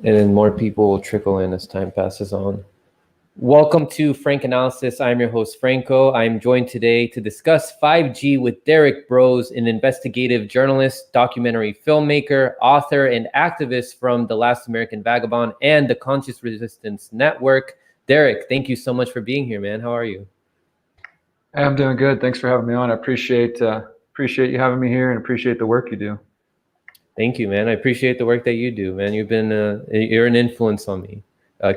and then more people will trickle in as time passes on. Welcome to Frank Analysis. I'm your host, Franco. I'm joined today to discuss 5G with Derrick Broze, an investigative journalist, documentary filmmaker, author, and activist from The Last American Vagabond and the Conscious Resistance Network. Derrick, thank you so much for being here, man. How are you? I'm doing good. Thanks for having me on. I appreciate you having me here and appreciate the work you do. Thank you, man. I appreciate the work that you do, man. You're an influence on me.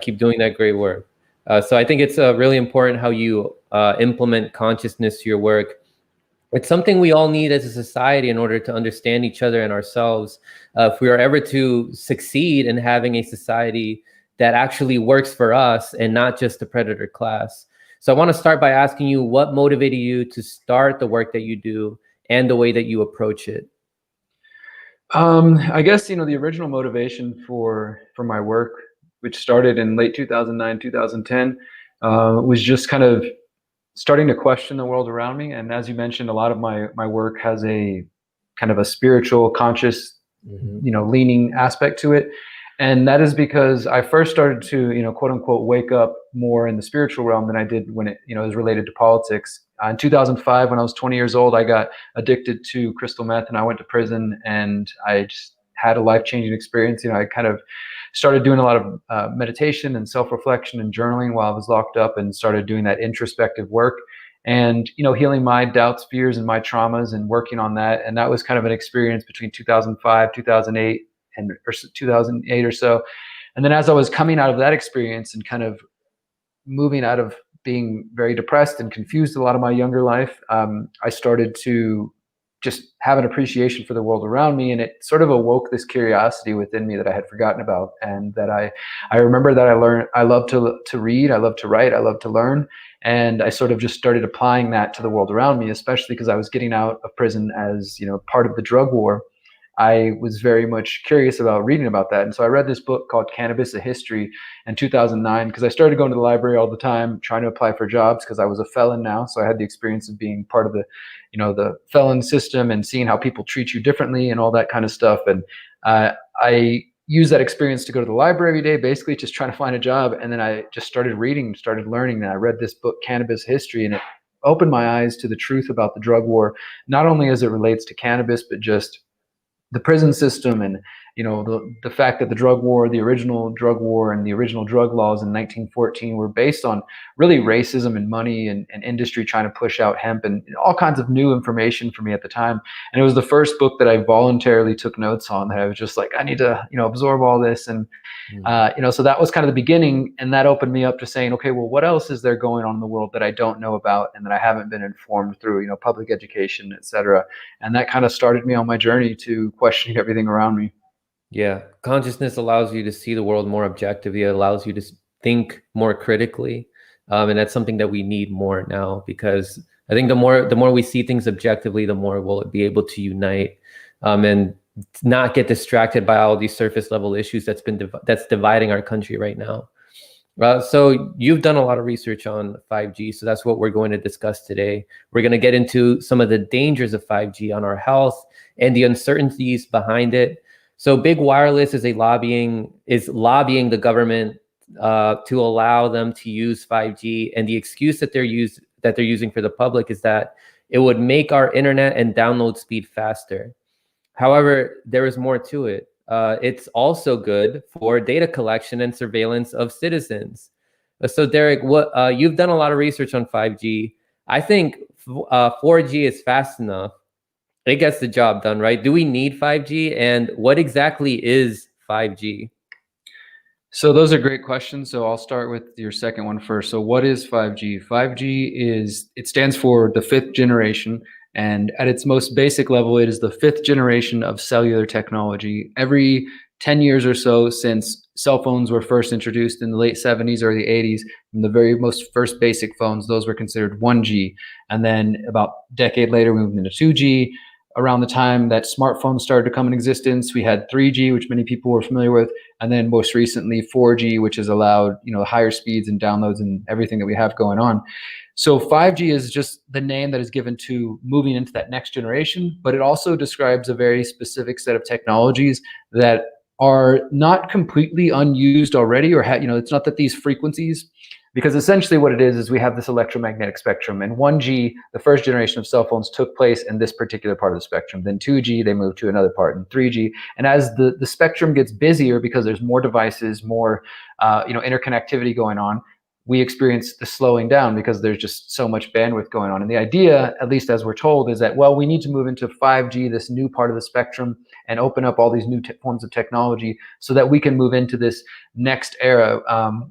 Keep doing that great work. So I think it's really important how you implement consciousness to your work. It's something we all need as a society in order to understand each other and ourselves. If we are ever to succeed in having a society that actually works for us and not just the predator class. So I want to start by asking you what motivated you to start the work that you do and the way that you approach it. I guess the original motivation for my work, which started in late 2009, 2010, was just kind of starting to question the world around me. And as you mentioned, a lot of my work has a kind of a spiritual, conscious, leaning aspect to it. And that is because I first started to, quote unquote, wake up more in the spiritual realm than I did when it, was related to politics. In 2005, when I was 20 years old, I got addicted to crystal meth and I went to prison, and I just had a life-changing experience. I kind of started doing a lot of meditation and self-reflection and journaling while I was locked up, and started doing that introspective work and, healing my doubts, fears, and my traumas and working on that. And that was kind of an experience between 2005, 2008, or 2008 or so. And then as I was coming out of that experience and kind of moving out of being very depressed and confused a lot of my younger life, I started to just have an appreciation for the world around me. And it sort of awoke this curiosity within me that I had forgotten about. And that I remember that I love to read, I love to write, I love to learn. And I sort of just started applying that to the world around me, especially because I was getting out of prison as, part of the drug war. I was very much curious about reading about that. And so I read this book called Cannabis, A History in 2009, because I started going to the library all the time, trying to apply for jobs because I was a felon now. So I had the experience of being part of the felon system and seeing how people treat you differently and all that kind of stuff. And I used that experience to go to the library every day, basically just trying to find a job. And then I just started reading, started learning. And I read this book, Cannabis History, and it opened my eyes to the truth about the drug war, not only as it relates to cannabis, but just the prison system and the fact that the drug war, the original drug war and the original drug laws in 1914 were based on really racism and money and industry trying to push out hemp and all kinds of new information for me at the time. And it was the first book that I voluntarily took notes on, that I was just like, I need to absorb all this. And so that was kind of the beginning, and that opened me up to saying, okay, well, what else is there going on in the world that I don't know about and that I haven't been informed through public education, et cetera. And that kind of started me on my journey to questioning everything around me. Yeah, consciousness allows you to see the world more objectively. It allows you to think more critically, and that's something that we need more now, because I think the more we see things objectively, the more we'll be able to unite and not get distracted by all these surface level issues that's dividing our country right now. So you've done a lot of research on 5G, so that's what we're going to discuss today. We're going to get into some of the dangers of 5G on our health and the uncertainties behind it. So Big Wireless is lobbying the government to allow them to use 5G, and the excuse that they're using for the public is that it would make our internet and download speed faster. However, there is more to it. It's also good for data collection and surveillance of citizens. So Derrick, you've done a lot of research on 5G. I think 4G is fast enough. It gets the job done, right? Do we need 5G? And what exactly is 5G? So those are great questions. So I'll start with your second one first. So what is 5G? 5G stands for the fifth generation. And at its most basic level, it is the fifth generation of cellular technology. Every 10 years or so since cell phones were first introduced in the late 70s, early 80s, and the very most first basic phones, those were considered 1G. And then about a decade later, we moved into 2G. Around the time that smartphones started to come in existence, we had 3G, which many people were familiar with, and then most recently 4G, which has allowed higher speeds and downloads and everything that we have going on. So 5G is just the name that is given to moving into that next generation, but it also describes a very specific set of technologies that are not completely unused already, or it's not that these frequencies, because essentially what it is we have this electromagnetic spectrum, and 1G, the first generation of cell phones, took place in this particular part of the spectrum. Then 2G, they moved to another part, and 3G. And as the spectrum gets busier because there's more devices, more interconnectivity going on, we experience the slowing down because there's just so much bandwidth going on. And the idea, at least as we're told, is that, well, we need to move into 5G, this new part of the spectrum, and open up all these new forms of technology so that we can move into this next era,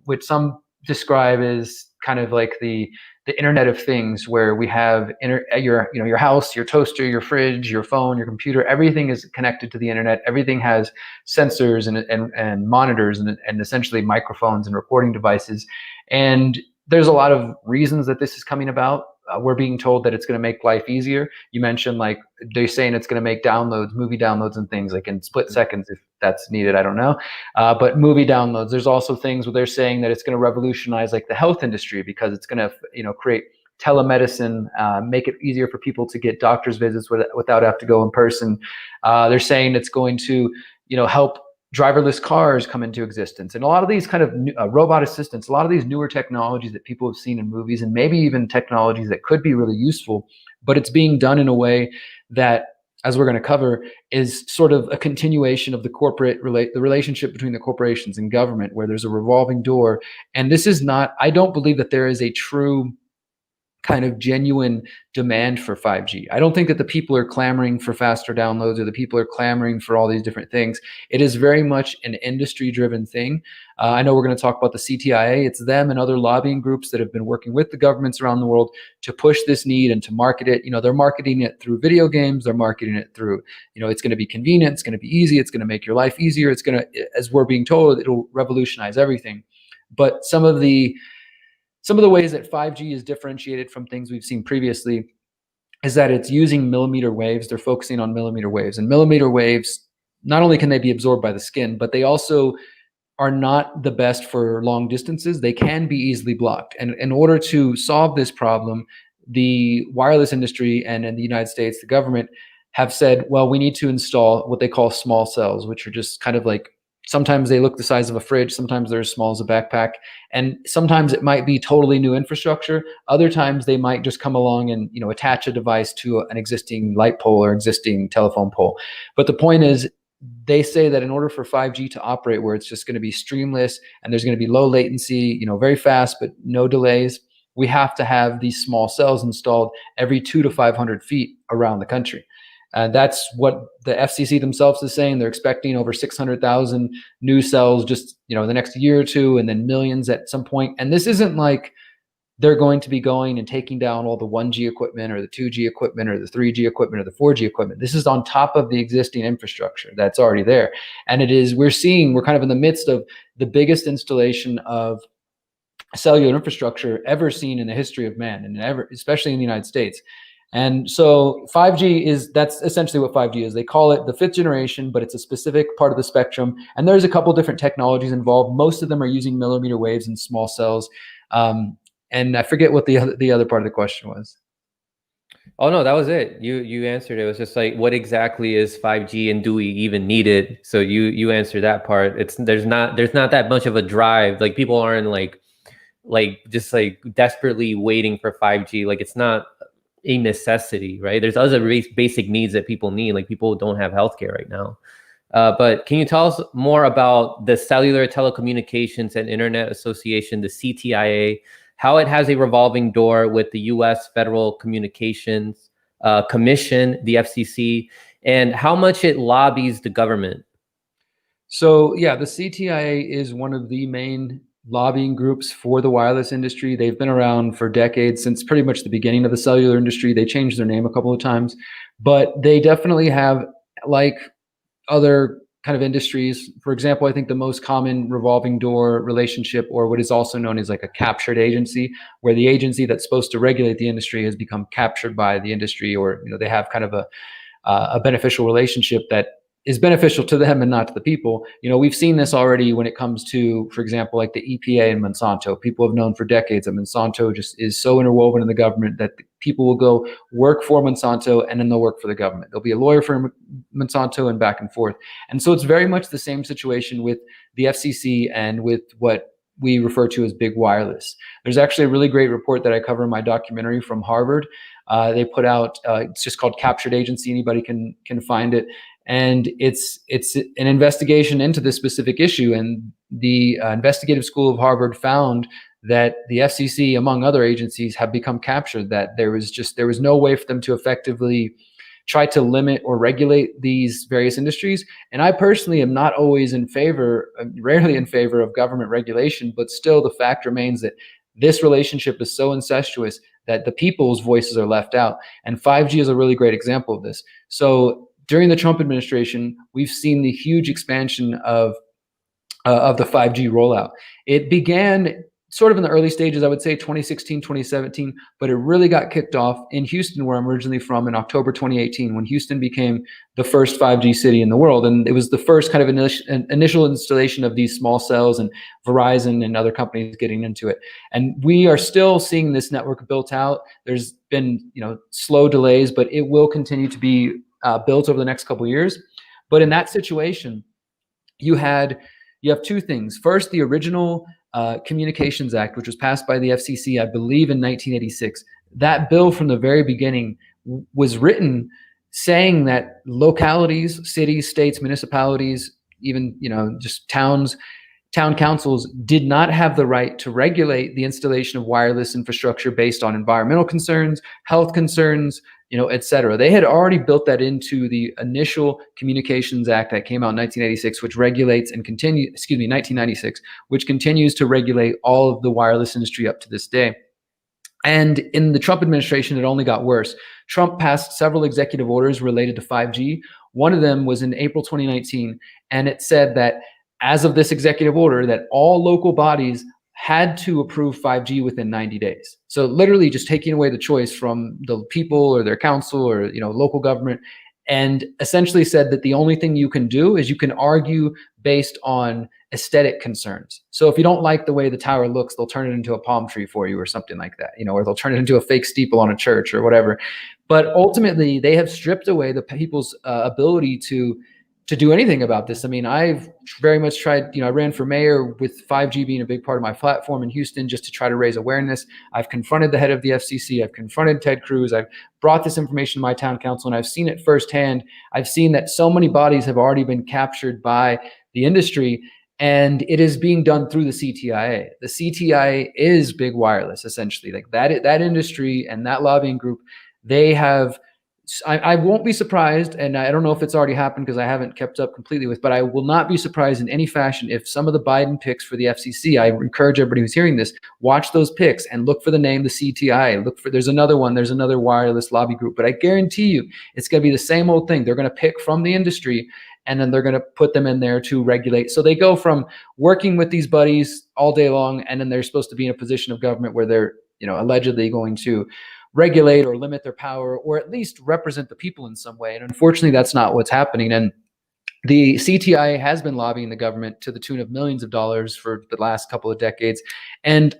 which some describe as kind of like the Internet of Things, where we have your house, your toaster, your fridge, your phone, your computer, everything is connected to the internet. Everything has sensors and monitors and essentially microphones and recording devices. And there's a lot of reasons that this is coming about. We're being told that it's going to make life easier. You mentioned, like, they're saying it's going to make downloads, movie downloads and things, like in split seconds if that's needed. I don't know. But movie downloads, there's also things where they're saying that it's going to revolutionize like the health industry, because it's going to, create telemedicine, make it easier for people to get doctor's visits without have to go in person. They're saying it's going to, help driverless cars come into existence, and a lot of these kind of robot assistants, a lot of these newer technologies that people have seen in movies, and maybe even technologies that could be really useful, but it's being done in a way that, as we're going to cover, is sort of a continuation of the relationship between the corporations and government, where there's a revolving door. And this is not, I don't believe that there is a true kind of genuine demand for 5G. I don't think that the people are clamoring for faster downloads, or the people are clamoring for all these different things. It is very much an industry-driven thing. I know we're going to talk about the CTIA. It's them and other lobbying groups that have been working with the governments around the world to push this need and to market it. They're marketing it through video games. They're marketing it through, it's going to be convenient. It's going to be easy. It's going to make your life easier. It's going to, as we're being told, it'll revolutionize everything. But some of the ways that 5G is differentiated from things we've seen previously is that it's using millimeter waves. They're focusing on millimeter waves. And millimeter waves, not only can they be absorbed by the skin, but they also are not the best for long distances. They can be easily blocked. And in order to solve this problem, the wireless industry and in the United States, the government have said, well, we need to install what they call small cells, which are just kind of like, sometimes they look the size of a fridge, sometimes they're as small as a backpack, and sometimes it might be totally new infrastructure. Other times they might just come along and attach a device to an existing light pole or existing telephone pole. But the point is, they say that in order for 5G to operate, where it's just going to be streamless and there's going to be low latency, very fast but no delays, we have to have these small cells installed every 200 to 500 feet around the country. That's what the FCC themselves is saying. They're expecting over 600,000 new cells just, in the next year or two, and then millions at some point. And this isn't like they're going to be going and taking down all the 1G equipment or the 2G equipment or the 3G equipment or the 4G equipment. This is on top of the existing infrastructure that's already there. And we're kind of in the midst of the biggest installation of cellular infrastructure ever seen in the history of man, and especially in the United States. And so 5G that's essentially what 5G is. They call it the 5th generation, but it's a specific part of the spectrum. And there's a couple different technologies involved. Most of them are using millimeter waves and small cells. And I forget what the other part of the question was. Oh, no, that was it. You answered it. It was just like, what exactly is 5G and do we even need it? So you answered that part. There's not that much of a drive. Like, people aren't like just like desperately waiting for 5G. Like, it's not a necessity, right? There's other basic needs that people need. Like, people don't have healthcare right now. But can you tell us more about the Cellular Telecommunications and Internet Association, the CTIA, how it has a revolving door with the U.S. Federal Communications Commission, the FCC, and how much it lobbies the government? So, yeah, the CTIA is one of the main lobbying groups for the wireless industry. They've been around for decades, since pretty much the beginning of the cellular industry. They changed their name a couple of times, but they definitely have, like other kind of industries, for example, I think the most common revolving door relationship, or what is also known as like a captured agency, where the agency that's supposed to regulate the industry has become captured by the industry, or they have kind of a beneficial relationship that is beneficial to them and not to the people. We've seen this already when it comes to, for example, like the EPA and Monsanto. People have known for decades that Monsanto just is so interwoven in the government that the people will go work for Monsanto and then they'll work for the government. There'll be a lawyer for Monsanto and back and forth. And so it's very much the same situation with the FCC and with what we refer to as big wireless. There's actually a really great report that I cover in my documentary from Harvard. They put out, it's just called Captured Agency. Anybody can find it. And it's an investigation into this specific issue. And the investigative school of Harvard found that the FCC, among other agencies, have become captured, that there was no way for them to effectively try to limit or regulate these various industries. And I personally am not always in favor, rarely in favor of government regulation, but still the fact remains that this relationship is so incestuous that the people's voices are left out. And 5G is a really great example of this. So during the Trump administration, we've seen the huge expansion of the 5G rollout. It began sort of in the early stages, I would say 2016, 2017, but it really got kicked off in Houston, where I'm originally from, in October 2018, when Houston became the first 5G city in the world. And it was the first kind of initial installation of these small cells, and Verizon and other companies getting into it. And we are still seeing this network built out. There's been, slow delays, but it will continue to be built over the next couple of years. But in that situation, you have two things. First, the original Communications Act, which was passed by the FCC, I believe, in 1986. That bill from the very beginning was written saying that localities, cities, states, municipalities, even just town councils did not have the right to regulate the installation of wireless infrastructure based on environmental concerns, health concerns, et cetera. They had already built that into the initial Communications Act that came out in 1986, which regulates and 1996, which continues to regulate all of the wireless industry up to this day. And in the Trump administration, it only got worse. Trump passed several executive orders related to 5G. One of them was in April 2019, and it said that as of this executive order, that all local bodies had to approve 5G within 90 days. So literally just taking away the choice from the people or their council or local government, and essentially said that the only thing you can do is you can argue based on aesthetic concerns. So if you don't like the way the tower looks, they'll turn it into a palm tree for you or something like that, or they'll turn it into a fake steeple on a church or whatever. But ultimately, they have stripped away the people's ability to do anything about this. I mean, I've very much tried, I ran for mayor with 5G being a big part of my platform in Houston, just to try to raise awareness. I've confronted the head of the FCC. I've confronted Ted Cruz. I've brought this information to my town council, and I've seen it firsthand. I've seen that so many bodies have already been captured by the industry, and it is being done through the CTIA. The CTIA is big wireless, essentially. Like that industry and that lobbying group, they have, I won't be surprised, and I don't know if it's already happened because I haven't kept up completely with, but I will not be surprised in any fashion if some of the Biden picks for the FCC, I encourage everybody who's hearing this, watch those picks and look for the name, the CTI. There's another wireless lobby group, but I guarantee you it's going to be the same old thing. They're going to pick from the industry, and then they're going to put them in there to regulate. So they go from working with these buddies all day long, and then they're supposed to be in a position of government where they're, allegedly going to regulate or limit their power, or at least represent the people in some way. And unfortunately, that's not what's happening. And the CTIA has been lobbying the government to the tune of millions of dollars for the last couple of decades. And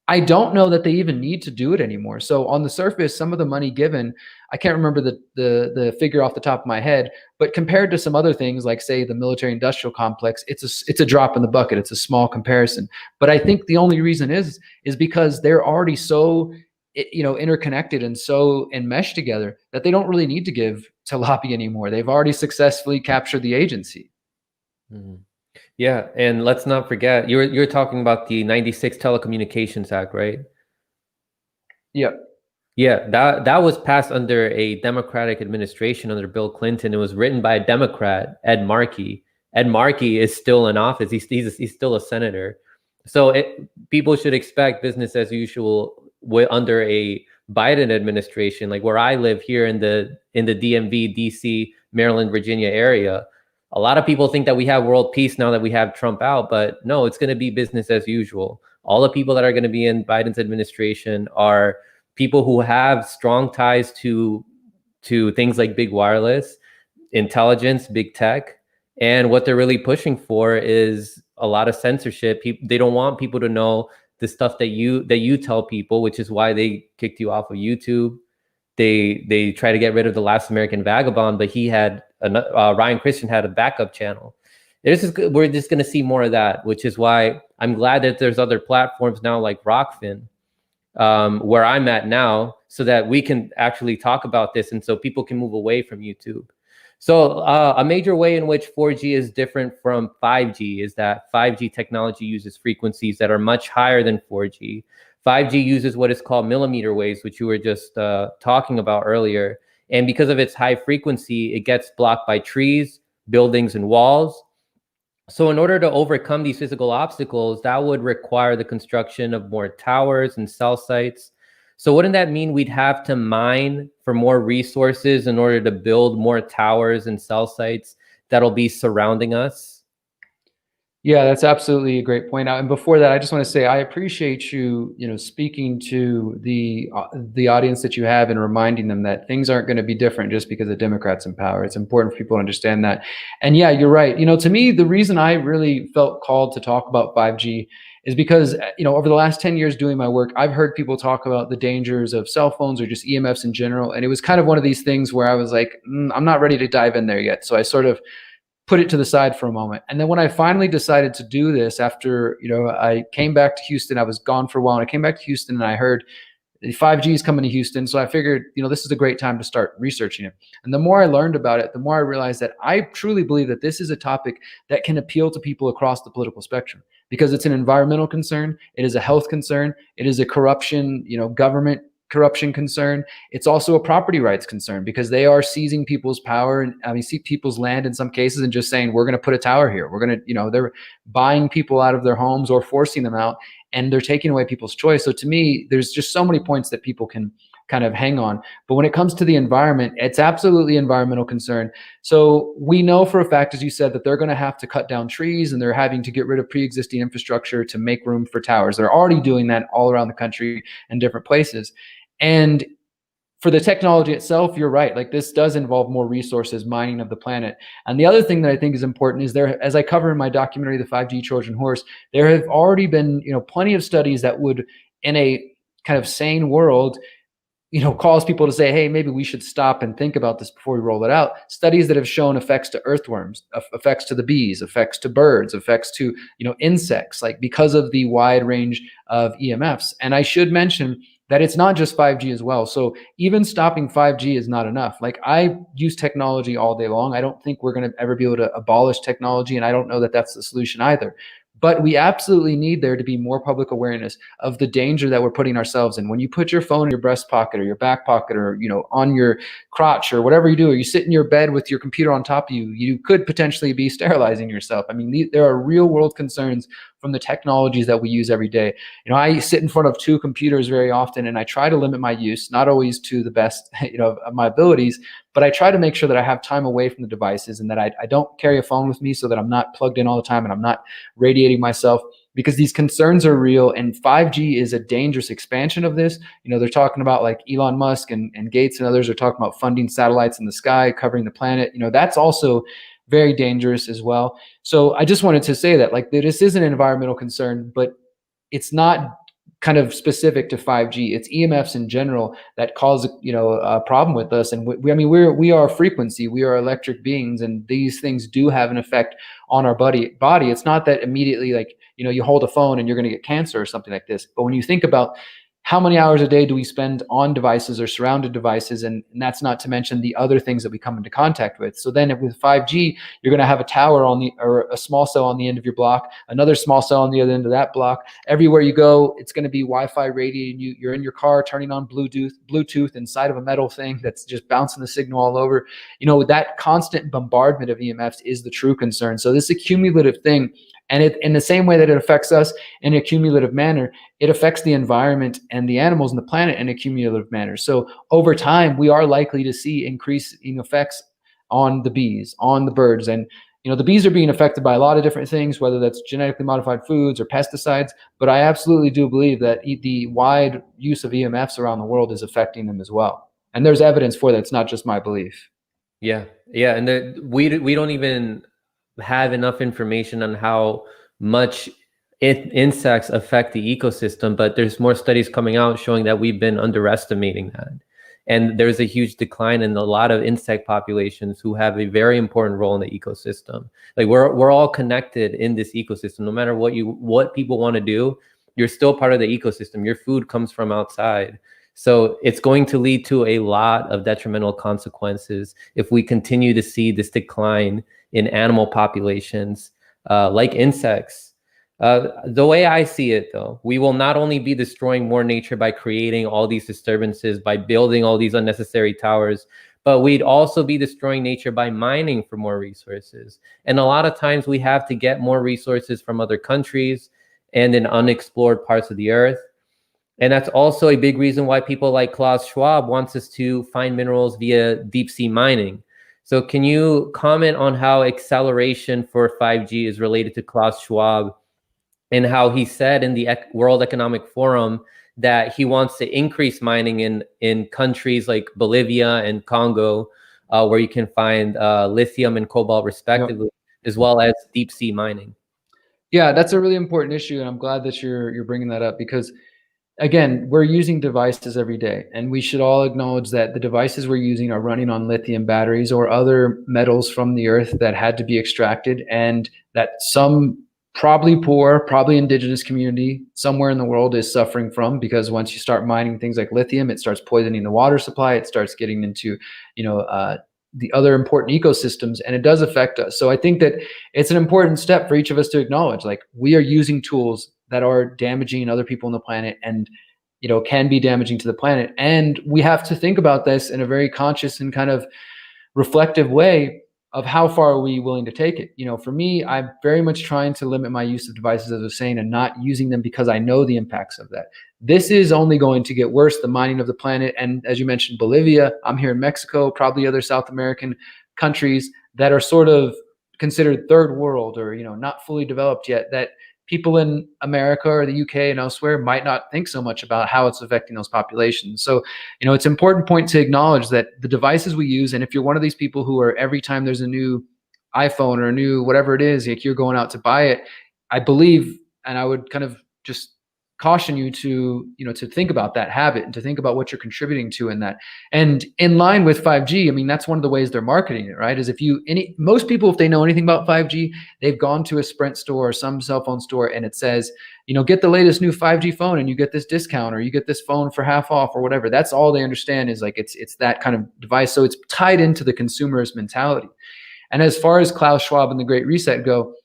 I don't know that they even need to do it anymore. So on the surface, some of the money given, I can't remember the figure off the top of my head, but compared to some other things, like say the military industrial complex, it's a drop in the bucket. It's a small comparison. But I think the only reason is because they're already so interconnected and so enmeshed together that they don't really need to give to lobby anymore. They've already successfully captured the agency. Mm-hmm. Yeah, and let's not forget, you're talking about the 96 Telecommunications Act, right? Yeah. Yeah, that was passed under a Democratic administration under Bill Clinton. It was written by a Democrat, Ed Markey. Ed Markey is still in office. He's still a senator. So people should expect business as usual under a Biden administration, like where I live here in the DMV, DC, Maryland, Virginia area. A lot of people think that we have world peace now that we have Trump out, but no, it's going to be business as usual. All the people that are going to be in Biden's administration are people who have strong ties to things like big wireless, intelligence, big tech. And what they're really pushing for is a lot of censorship. They don't want people to know the stuff that you tell people, which is why they kicked you off of YouTube. they try to get rid of the Last American Vagabond, but he had Ryan Christian had a backup channel. We're just going to see more of that, which is why I'm glad that there's other platforms now like Rockfin, where I'm at now, so that we can actually talk about this, and so people can move away from YouTube. So a major way in which 4G is different from 5G is that 5G technology uses frequencies that are much higher than 4G. 5G uses what is called millimeter waves, which you were just talking about earlier. And because of its high frequency, it gets blocked by trees, buildings, and walls. So in order to overcome these physical obstacles, that would require the construction of more towers and cell sites. So wouldn't that mean we'd have to mine for more resources in order to build more towers and cell sites that'll be surrounding us? Yeah, that's absolutely a great point. And before that, I just want to say I appreciate you, speaking to the audience that you have and reminding them that things aren't going to be different just because the Democrats in power. It's important for people to understand that. And yeah, you're right. To me, the reason I really felt called to talk about 5G is because, over the last 10 years doing my work, I've heard people talk about the dangers of cell phones or just EMFs in general. And it was kind of one of these things where I was like, I'm not ready to dive in there yet. So I sort of put it to the side for a moment. And then when I finally decided to do this, after, I came back to Houston, I was gone for a while, and I came back to Houston and I heard 5G is coming to Houston. So I figured, this is a great time to start researching it. And the more I learned about it, the more I realized that I truly believe that this is a topic that can appeal to people across the political spectrum, because it's an environmental concern. It is a health concern. It is a corruption, government corruption concern. It's also a property rights concern, because they are seizing people's power and see people's land in some cases and just saying, we're going to put a tower here. We're going to, they're buying people out of their homes or forcing them out, and they're taking away people's choice. So to me, there's just so many points that people can kind of hang on. But when it comes to the environment, it's absolutely environmental concern. So we know for a fact, as you said, that they're going to have to cut down trees, and they're having to get rid of pre-existing infrastructure to make room for towers. They're already doing that all around the country in different places. And for the technology itself, you're right. Like, this does involve more resources, mining of the planet. And the other thing that I think is important is there, as I cover in my documentary, The 5G Trojan Horse, there have already been, plenty of studies that would, in a kind of sane world, cause people to say, hey, maybe we should stop and think about this before we roll it out. Studies that have shown effects to earthworms, effects to the bees, effects to birds, effects to, insects, like because of the wide range of EMFs. And I should mention that it's not just 5G as well. So even stopping 5G is not enough. Like, I use technology all day long. I don't think we're going to ever be able to abolish technology, and I don't know that that's the solution either. But we absolutely need there to be more public awareness of the danger that we're putting ourselves in. When you put your phone in your breast pocket or your back pocket, or, on your crotch, or whatever you do, or you sit in your bed with your computer on top of you, you could potentially be sterilizing yourself. I mean, there are real world concerns from the technologies that we use every day. I sit in front of two computers very often, and I try to limit my use, not always to the best, of my abilities, but I try to make sure that I have time away from the devices, and that I don't carry a phone with me, so that I'm not plugged in all the time and I'm not radiating myself, because these concerns are real. And 5G is a dangerous expansion of this. They're talking about, like, Elon Musk and Gates and others are talking about funding satellites in the sky, covering the planet. That's also very dangerous as well. So I just wanted to say that, like, this is an environmental concern, but it's not kind of specific to 5G. It's EMFs in general that cause, a problem with us. And we are frequency, we are electric beings, and these things do have an effect on our body. It's not that immediately, like, you hold a phone and you're going to get cancer or something like this. But when you think about how many hours a day do we spend on devices or surrounded devices, and that's not to mention the other things that we come into contact with. So then with 5G, you're going to have a tower or a small cell on the end of your block, another small cell on the other end of that block. Everywhere you go, it's going to be Wi-Fi radiating you. You're in your car turning on Bluetooth inside of a metal thing that's just bouncing the signal all over. That constant bombardment of EMFs is the true concern. So this accumulative thing, and in the same way that it affects us in a cumulative manner, it affects the environment and the animals and the planet in a cumulative manner. So over time, we are likely to see increasing effects on the bees, on the birds. And, the bees are being affected by a lot of different things, whether that's genetically modified foods or pesticides. But I absolutely do believe that the wide use of EMFs around the world is affecting them as well. And there's evidence for that. It's not just my belief. Yeah. And we don't even have enough information on how much insects affect the ecosystem, but there's more studies coming out showing that we've been underestimating that. And there's a huge decline in a lot of insect populations who have a very important role in the ecosystem. Like we're all connected in this ecosystem. No matter what people want to do, you're still part of the ecosystem. Your food comes from outside. So it's going to lead to a lot of detrimental consequences if we continue to see this decline in animal populations, like insects. The way I see it, though, we will not only be destroying more nature by creating all these disturbances, by building all these unnecessary towers, but we'd also be destroying nature by mining for more resources. And a lot of times we have to get more resources from other countries and in unexplored parts of the earth. And that's also a big reason why people like Klaus Schwab wants us to find minerals via deep sea mining. So can you comment on how acceleration for 5G is related to Klaus Schwab, and how he said in the World Economic Forum that he wants to increase mining in countries like Bolivia and Congo, where you can find lithium and cobalt respectively, as well as deep sea mining? Yeah, that's a really important issue, and I'm glad that you're bringing that up, because again, we're using devices every day, and we should all acknowledge that the devices we're using are running on lithium batteries or other metals from the earth that had to be extracted, and that some probably poor, probably indigenous community somewhere in the world is suffering from, because once you start mining things like lithium, it starts poisoning the water supply, it starts getting into, the other important ecosystems, and it does affect us. So I think that it's an important step for each of us to acknowledge, like, we are using tools that are damaging other people on the planet, and can be damaging to the planet, and we have to think about this in a very conscious and kind of reflective way of how far are we willing to take it. For me, I'm very much trying to limit my use of devices, as I was saying, and not using them because I know the impacts of that. This is only going to get worse, the mining of the planet. And as you mentioned, Bolivia, I'm here in Mexico, probably other South American countries that are sort of considered third world, or not fully developed yet, that people in America or the UK and elsewhere might not think so much about how it's affecting those populations. So, it's an important point to acknowledge that the devices we use, and if you're one of these people who are, every time there's a new iPhone or a new whatever it is, like, you're going out to buy it, I believe, and I would kind of just caution you to, to think about that habit and to think about what you're contributing to in that. And in line with 5G, I mean, that's one of the ways they're marketing it, right? Is most people, if they know anything about 5G, they've gone to a Sprint store or some cell phone store, and it says, get the latest new 5G phone and you get this discount, or you get this phone for half off, or whatever. That's all they understand, is like, it's that kind of device. So it's tied into the consumerist mentality. And as far as Klaus Schwab and the Great Reset go,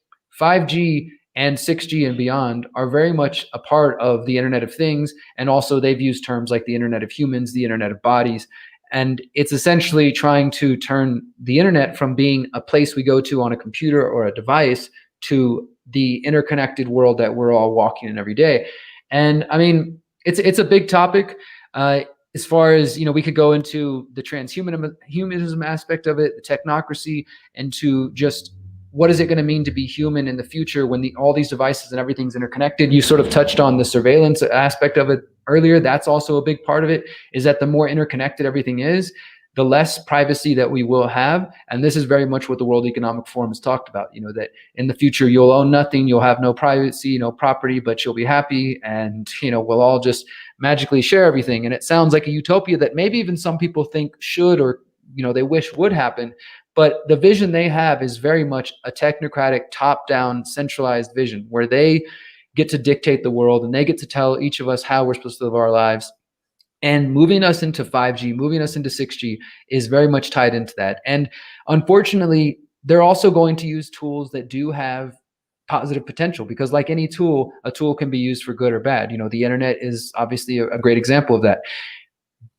5G and 6G and beyond are very much a part of the Internet of Things. And also they've used terms like the Internet of Humans, the Internet of Bodies. And it's essentially trying to turn the internet from being a place we go to on a computer or a device to the interconnected world that we're all walking in every day. And I mean, it's a big topic. As far as, we could go into the transhumanism aspect of it, the technocracy, and to just, what is it going to mean to be human in the future when all these devices and everything's interconnected? You sort of touched on the surveillance aspect of it earlier. That's also a big part of it, is that the more interconnected everything is, the less privacy that we will have. And this is very much what the World Economic Forum has talked about, that in the future, you'll own nothing, you'll have no privacy, no property, but you'll be happy. And, we'll all just magically share everything. And it sounds like a utopia that maybe even some people think should, or, they wish would happen. But the vision they have is very much a technocratic, top-down, centralized vision, where they get to dictate the world and they get to tell each of us how we're supposed to live our lives. And moving us into 5G, moving us into 6G is very much tied into that. And unfortunately, they're also going to use tools that do have positive potential, because like any tool, a tool can be used for good or bad. The internet is obviously a great example of that.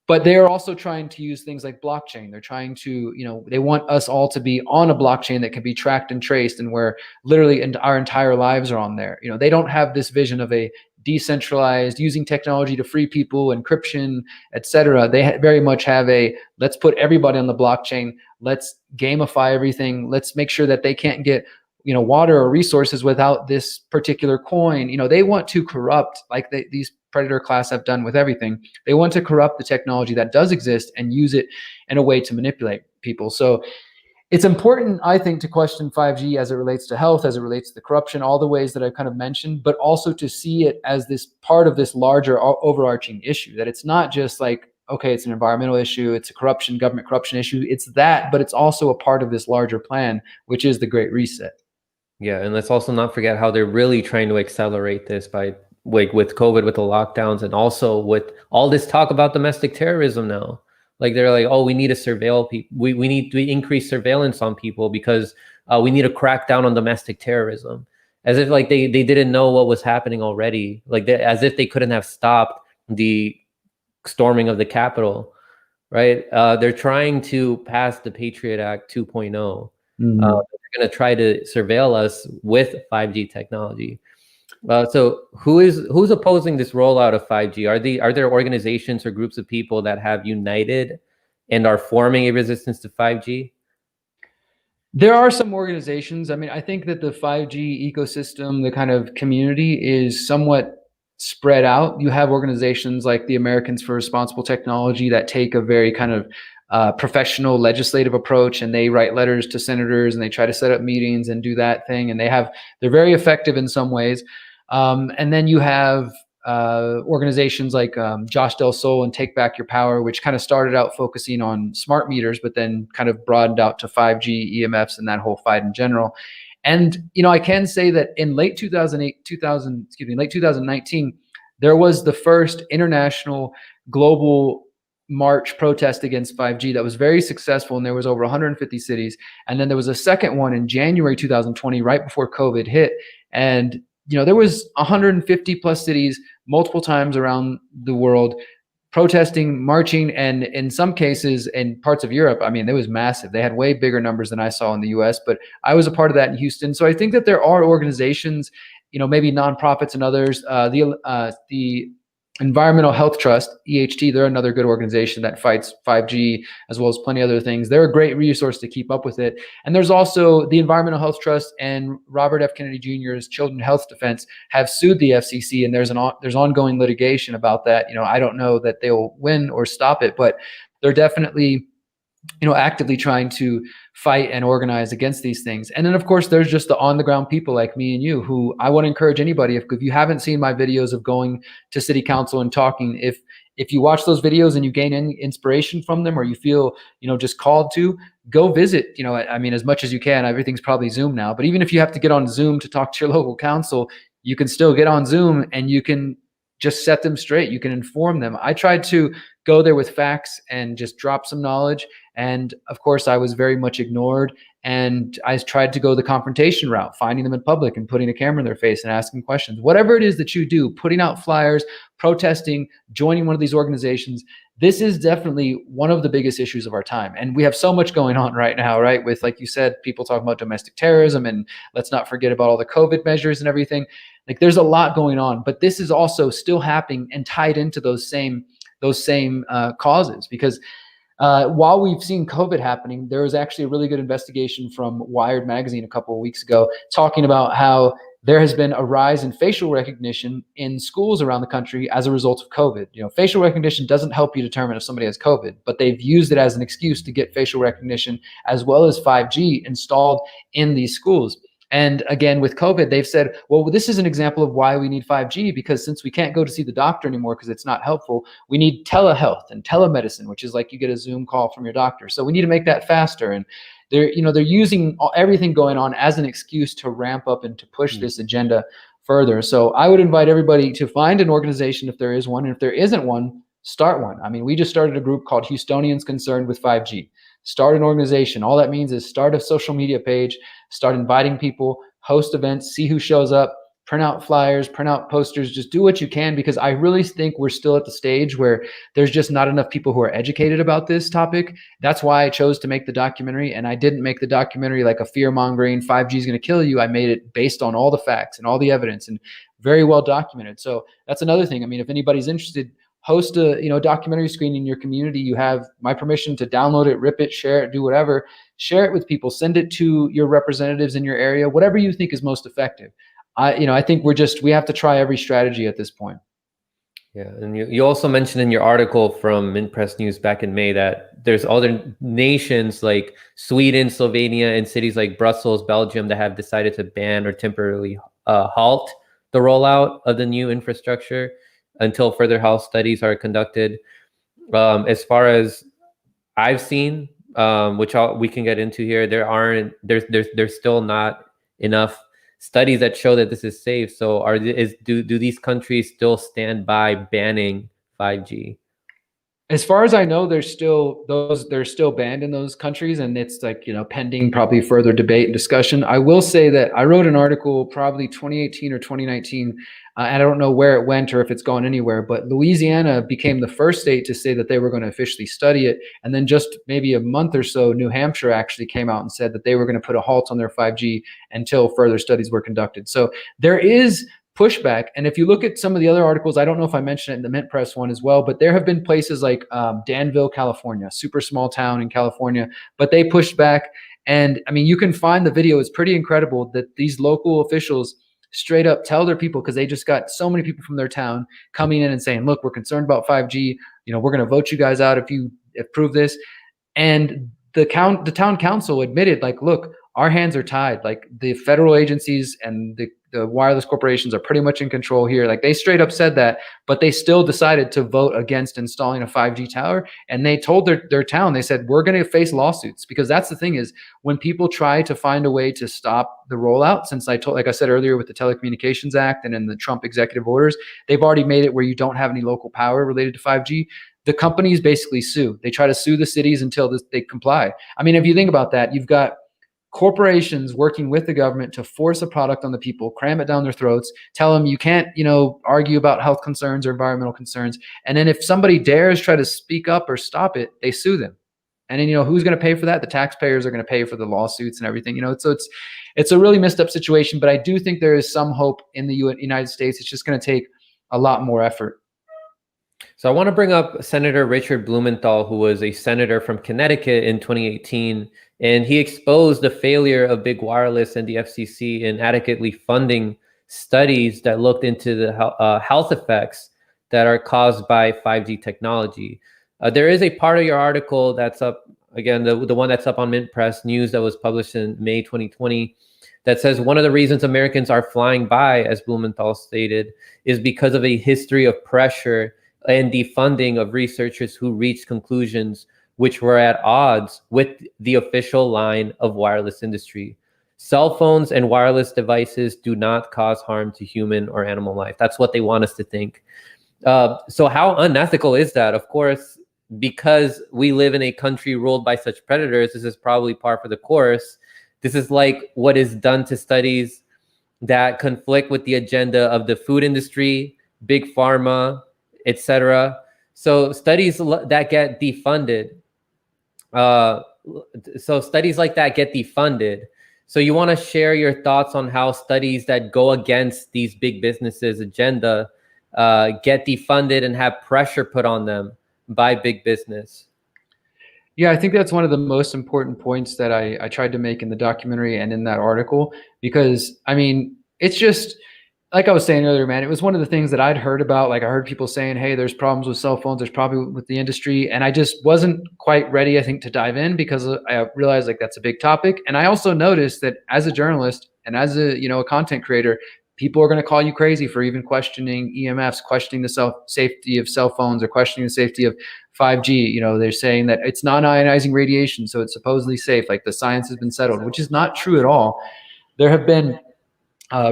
But they are also trying to use things like blockchain. They're trying to, they want us all to be on a blockchain that can be tracked and traced, and where literally our entire lives are on there. They don't have this vision of a decentralized, using technology to free people, encryption, etc. They very much have let's put everybody on the blockchain. Let's gamify everything. Let's make sure that they can't get water or resources without this particular coin. They want to corrupt, like these predator class have done with everything. They want to corrupt the technology that does exist and use it in a way to manipulate people. So it's important, I think, to question 5G as it relates to health, as it relates to the corruption, all the ways that I've kind of mentioned, but also to see it as this part of this larger overarching issue, that it's not just like okay, it's an environmental issue, it's a government corruption issue. It's that, but it's also a part of this larger plan, which is the Great Reset. Yeah, and let's also not forget how they're really trying to accelerate this by like with COVID, with the lockdowns, and also with all this talk about domestic terrorism now. Like they're like, oh, we need to surveil people. We need to increase surveillance on people because we need to crack down on domestic terrorism. As if like they didn't know what was happening already. Like as if they couldn't have stopped the storming of the Capitol, right? They're trying to pass the Patriot Act 2.0. They're going to try to surveil us with 5G technology. So who's opposing this rollout of 5G? Are there organizations or groups of people that have united and are forming a resistance to 5G? There are some organizations. I mean, I think that the 5G ecosystem, the kind of community, is somewhat spread out. You have organizations like the Americans for Responsible Technology that take a very kind of professional legislative approach, and they write letters to senators and they try to set up meetings and do that thing. And they're very effective in some ways. And then you have organizations like Josh Del Sol and Take Back Your Power, which kind of started out focusing on smart meters, but then kind of broadened out to 5G, EMFs, and that whole fight in general. And I can say that in late 2019, there was the first international global march protest against 5G that was very successful, and there was over 150 cities. And then there was a second one in January 2020, right before COVID hit, and there was 150 plus cities multiple times around the world protesting, marching, and in some cases in parts of Europe, I mean, it was massive. They had way bigger numbers than I saw in the US, but I was a part of that in Houston. So I think that there are organizations, maybe nonprofits and others, the Environmental Health Trust, EHT, they're another good organization that fights 5G as well as plenty of other things. They're a great resource to keep up with it. And there's also the Environmental Health Trust and Robert F. Kennedy Jr.'s Children's Health Defense have sued the FCC, and there's ongoing litigation about that. I don't know that they'll win or stop it, but they're definitely actively trying to fight and organize against these things. And then of course there's just the on the ground people like me and you, who I want to encourage anybody, if you haven't seen my videos of going to city council and talking, if you watch those videos and you gain any inspiration from them, or you feel just called to go visit, I mean, as much as you can. Everything's probably Zoom now, but even if you have to get on Zoom to talk to your local council, you can still get on Zoom and you can just set them straight. You can inform them. I tried to go there with facts and just drop some knowledge. And of course, I was very much ignored. And I tried to go the confrontation route, finding them in public and putting a camera in their face and asking questions. Whatever it is that you do, putting out flyers, protesting, joining one of these organizations, this is definitely one of the biggest issues of our time. And we have so much going on right now, right? With, like you said, people talking about domestic terrorism, and let's not forget about all the COVID measures and everything. Like, there's a lot going on, but this is also still happening and tied into those same causes. Because while we've seen COVID happening, there was actually a really good investigation from Wired magazine a couple of weeks ago talking about how there has been a rise in facial recognition in schools around the country as a result of COVID. Facial recognition doesn't help you determine if somebody has COVID, but they've used it as an excuse to get facial recognition as well as 5G installed in these schools. And again, with COVID, they've said, well, this is an example of why we need 5G, because since we can't go to see the doctor anymore because it's not helpful, we need telehealth and telemedicine, which is like you get a Zoom call from your doctor. So we need to make that faster. And they're using everything going on as an excuse to ramp up and to push this agenda further. So I would invite everybody to find an organization if there is one. And if there isn't one, start one. I mean, we just started a group called Houstonians Concerned with 5G. Start an organization. All that means is start a social media page, start inviting people, host events, see who shows up, print out flyers, print out posters, just do what you can, because I really think we're still at the stage where there's just not enough people who are educated about this topic. That's why I chose to make the documentary, and I didn't make the documentary like a fear-mongering 5G is going to kill you. I made it based on all the facts and all the evidence and very well documented. So that's another thing. I mean, if anybody's interested, host a documentary screening in your community. You have my permission to download it, rip it, share it, do whatever. Share it with people. Send it to your representatives in your area, whatever you think is most effective. I think we have to try every strategy at this point. Yeah, and you also mentioned in your article from Minpress News back in May that there's other nations like Sweden, Slovenia, and cities like Brussels, Belgium that have decided to ban or temporarily halt the rollout of the new infrastructure until further health studies are conducted. As far as I've seen, which we can get into here, there's still not enough studies that show that this is safe. So do these countries still stand by banning 5G? As far as I know, they're still banned in those countries, and it's like, pending probably further debate and discussion. I will say that I wrote an article probably 2018 or 2019, and I don't know where it went or if it's gone anywhere, but Louisiana became the first state to say that they were going to officially study it. And then just maybe a month or so, New Hampshire actually came out and said that they were going to put a halt on their 5G until further studies were conducted. So there is pushback. And if you look at some of the other articles, I don't know if I mentioned it in the Mint Press one as well, but there have been places like Danville, California, super small town in California, but they pushed back. And I mean, you can find the video. It's pretty incredible that these local officials straight up tell their people, because they just got so many people from their town coming in and saying, look, we're concerned about 5G. We're going to vote you guys out if you approve this. And the town council admitted, like, look, our hands are tied. Like, the federal agencies and the wireless corporations are pretty much in control here. Like, they straight up said that, but they still decided to vote against installing a 5G tower. And they told their town, they said, we're going to face lawsuits, because that's the thing is, when people try to find a way to stop the rollout, since like I said earlier, with the Telecommunications Act and in the Trump executive orders, they've already made it where you don't have any local power related to 5G. The companies basically sue. They try to sue the cities until they comply. I mean, if you think about that, you've got corporations working with the government to force a product on the people, cram it down their throats, tell them you can't, argue about health concerns or environmental concerns. And then if somebody dares try to speak up or stop it, they sue them. And then, who's going to pay for that? The taxpayers are going to pay for the lawsuits and everything, so it's a really messed up situation, but I do think there is some hope in the United States. It's just going to take a lot more effort. So I want to bring up Senator Richard Blumenthal, who was a senator from Connecticut in 2018, and he exposed the failure of big wireless and the FCC in adequately funding studies that looked into the health effects that are caused by 5G technology. There is a part of your article that's up, again, the one that's up on Mint Press News that was published in May 2020, that says one of the reasons Americans are flying by, as Blumenthal stated, is because of a history of pressure and defunding of researchers who reached conclusions which were at odds with the official line of wireless industry. Cell phones and wireless devices do not cause harm to human or animal life. That's what they want us to think. So how unethical is that? Of course, because we live in a country ruled by such predators, this is probably par for the course. This is like what is done to studies that conflict with the agenda of the food industry, big pharma, etc. So studies that get defunded. So studies like that get defunded. So you want to share your thoughts on how studies that go against these big businesses' agenda get defunded and have pressure put on them by big business? Yeah, I think that's one of the most important points that I tried to make in the documentary and in that article, because I mean, it's just, like I was saying earlier, man, it was one of the things that I'd heard about. Like, I heard people saying, hey, there's problems with cell phones, there's problems with the industry. And I just wasn't quite ready, I think, to dive in, because I realized like that's a big topic. And I also noticed that as a journalist and as a content creator, people are going to call you crazy for even questioning EMFs, questioning the safety of cell phones, or questioning the safety of 5G. They're saying that it's non-ionizing radiation, so it's supposedly safe. Like, the science has been settled, which is not true at all. There have been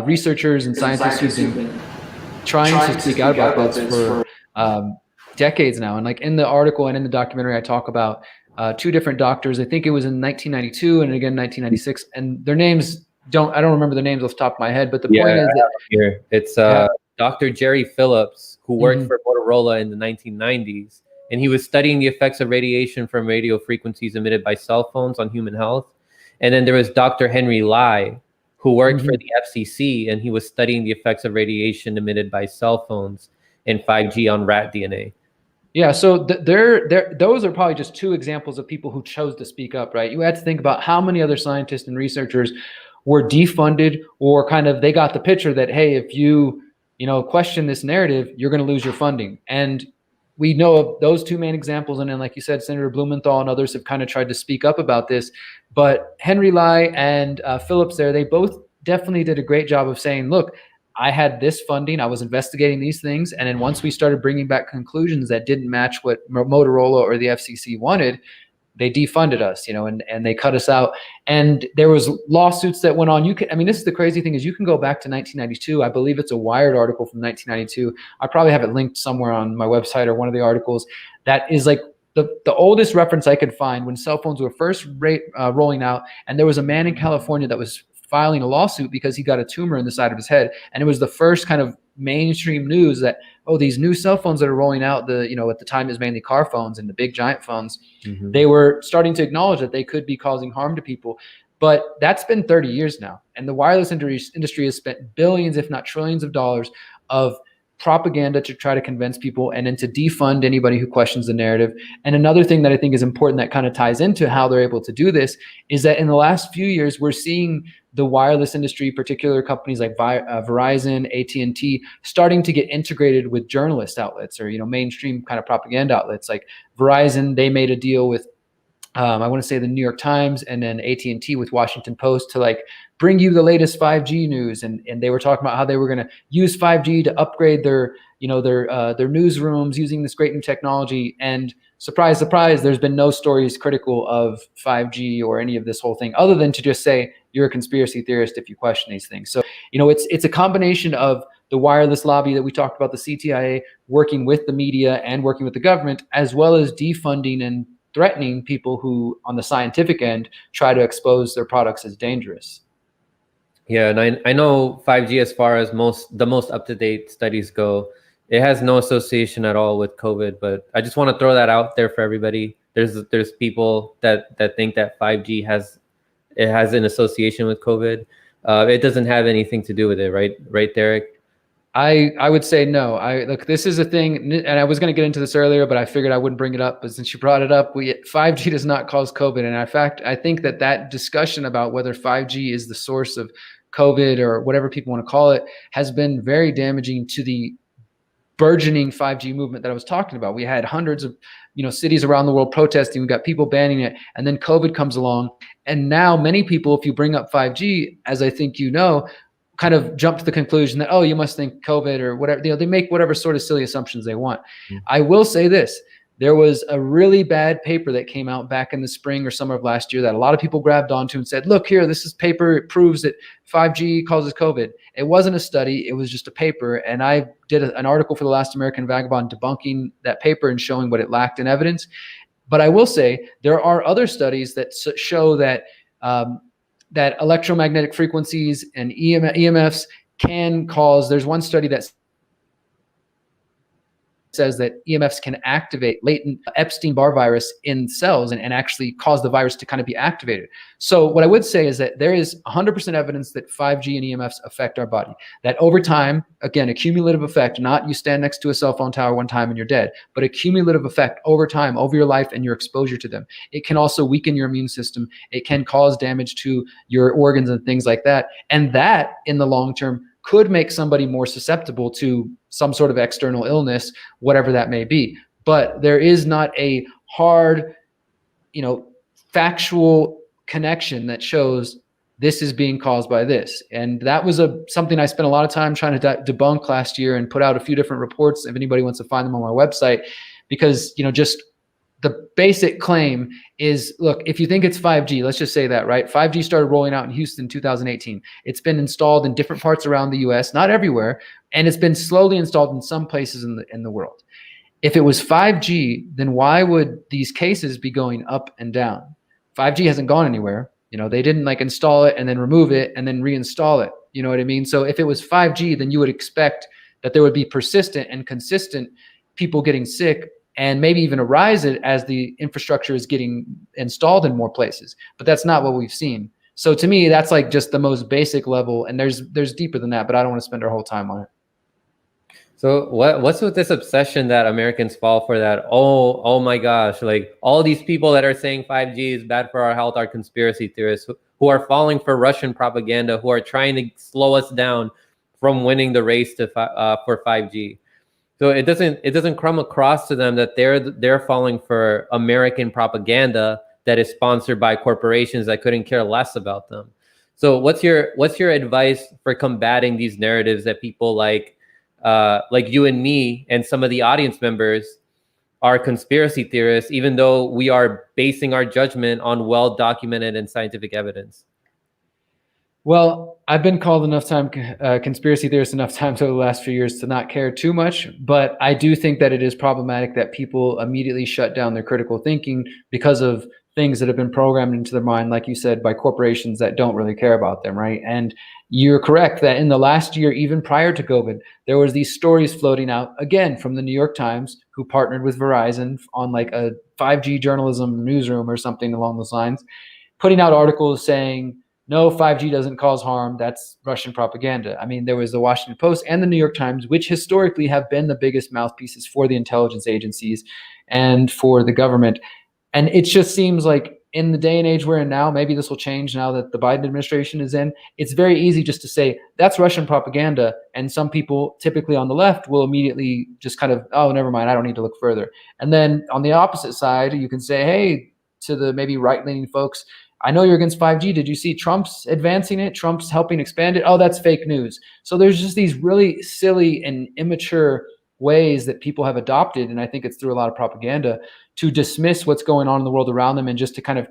researchers and scientists who've been trying to speak out about this for decades now. And like in the article and in the documentary, I talk about two different doctors. I think it was in 1992 and again 1996. And their names I don't remember the names off the top of my head. But the point is that here it's Dr. Jerry Phillips, who worked for Motorola in the 1990s, and he was studying the effects of radiation from radio frequencies emitted by cell phones on human health. And then there was Dr. Henry Lai, who worked for the FCC, and he was studying the effects of radiation emitted by cell phones and 5G on rat DNA. Yeah, so those are probably just two examples of people who chose to speak up, right? You had to think about how many other scientists and researchers were defunded, or kind of they got the picture that, hey, if you question this narrative, you're going to lose your funding. And we know of those two main examples. And then, like you said, Senator Blumenthal and others have kind of tried to speak up about this. But Henry Lai and Phillips there, they both definitely did a great job of saying, look, I had this funding, I was investigating these things, and then once we started bringing back conclusions that didn't match what Motorola or the FCC wanted, they defunded us, and they cut us out. And there was lawsuits that went on. This is the crazy thing, is you can go back to 1992. I believe it's a Wired article from 1992. I probably have it linked somewhere on my website or one of the articles. That is like the oldest reference I could find when cell phones were first rolling out. And there was a man in California that was filing a lawsuit because he got a tumor in the side of his head. And it was the first kind of mainstream news that, oh, these new cell phones that are rolling out, at the time it was mainly car phones and the big giant phones, they were starting to acknowledge that they could be causing harm to people. But that's been 30 years now. And the wireless industry has spent billions, if not trillions of dollars of propaganda to try to convince people and then to defund anybody who questions the narrative. And another thing that I think is important that kind of ties into how they're able to do this is that in the last few years, we're seeing the wireless industry, particular companies like Verizon, AT&T, starting to get integrated with journalist outlets or, mainstream kind of propaganda outlets. Like Verizon, they made a deal with, I want to say the New York Times, and then AT&T with Washington Post to like bring you the latest 5G news. And they were talking about how they were going to use 5G to upgrade their newsrooms using this great new technology. And surprise, surprise, there's been no stories critical of 5G or any of this whole thing, other than to just say you're a conspiracy theorist if you question these things. So, it's a combination of the wireless lobby that we talked about, the CTIA, working with the media and working with the government, as well as defunding and threatening people who, on the scientific end, try to expose their products as dangerous. Yeah, and I know 5G, as far as the most up-to-date studies go, it has no association at all with COVID. But I just want to throw that out there for everybody. There's people that think that 5G has an association with COVID. It doesn't have anything to do with it, right, Derrick? I would say no. Look, this is a thing, and I was going to get into this earlier, but I figured I wouldn't bring it up. But since you brought it up, 5G does not cause COVID. And in fact, I think that discussion about whether 5G is the source of COVID or whatever people want to call it has been very damaging to the burgeoning 5G movement that I was talking about. We had hundreds of cities around the world protesting. We got people banning it, and then COVID comes along, and now many people, if you bring up 5G, as I think kind of jump to the conclusion that, oh, you must think COVID or whatever. They make whatever sort of silly assumptions they want. I will say this. There was a really bad paper that came out back in the spring or summer of last year that a lot of people grabbed onto and said, look here, this is paper. It proves that 5G causes COVID. It wasn't a study. It was just a paper. And I did an article for the Last American Vagabond debunking that paper and showing what it lacked in evidence. But I will say there are other studies that show that that electromagnetic frequencies and EMFs can cause. There's one study that says that EMFs can activate latent Epstein-Barr virus in cells and actually cause the virus to kind of be activated. So what I would say is that there is 100% evidence that 5G and EMFs affect our body. That over time, again, a cumulative effect, not you stand next to a cell phone tower one time and you're dead, but a cumulative effect over time, over your life and your exposure to them. It can also weaken your immune system. It can cause damage to your organs and things like that. And that, in the long term, could make somebody more susceptible to some sort of external illness, whatever that may be. But there is not a hard, factual connection that shows this is being caused by this. And that was something I spent a lot of time trying to debunk last year and put out a few different reports if anybody wants to find them on my website, because, just the basic claim is, look, if you think it's 5G, let's just say that, right? 5G started rolling out in Houston in 2018. It's been installed in different parts around the US, not everywhere, and it's been slowly installed in some places in the world. If it was 5G, then why would these cases be going up and down? 5G hasn't gone anywhere. They didn't install it and then remove it and then reinstall it. You know what I mean? So if it was 5G, then you would expect that there would be persistent and consistent people getting sick, and maybe even a rise as the infrastructure is getting installed in more places. But that's not what we've seen. So to me, that's like just the most basic level, and there's deeper than that, but I don't want to spend our whole time on it. So what's with this obsession that Americans fall for that? Oh my gosh, like all these people that are saying 5G is bad for our health are conspiracy theorists who are falling for Russian propaganda, who are trying to slow us down from winning the race for 5G. So it doesn't come across to them that they're falling for American propaganda that is sponsored by corporations that couldn't care less about them. So what's your advice for combating these narratives that people like you and me and some of the audience members are conspiracy theorists, even though we are basing our judgment on well-documented and scientific evidence? Well, I've been called enough time conspiracy theorist enough times over the last few years to not care too much, but I do think that it is problematic that people immediately shut down their critical thinking because of things that have been programmed into their mind, like you said, by corporations that don't really care about them, right? And you're correct that in the last year, even prior to COVID, there was these stories floating out again from the New York Times, who partnered with Verizon on like a 5G journalism newsroom or something along those lines, putting out articles saying, no, 5G doesn't cause harm. That's Russian propaganda. I mean, there was the Washington Post and the New York Times, which historically have been the biggest mouthpieces for the intelligence agencies and for the government. And it just seems like in the day and age we're in now, maybe this will change now that the Biden administration is in. It's very easy just to say that's Russian propaganda. And some people, typically on the left, will immediately just kind of, oh, never mind, I don't need to look further. And then on the opposite side, you can say, hey, to the maybe right-leaning folks, I know you're against 5G. Did you see Trump's advancing it? Trump's helping expand it? Oh, that's fake news. So there's just these really silly and immature ways that people have adopted, and I think it's through a lot of propaganda, to dismiss what's going on in the world around them and just to kind of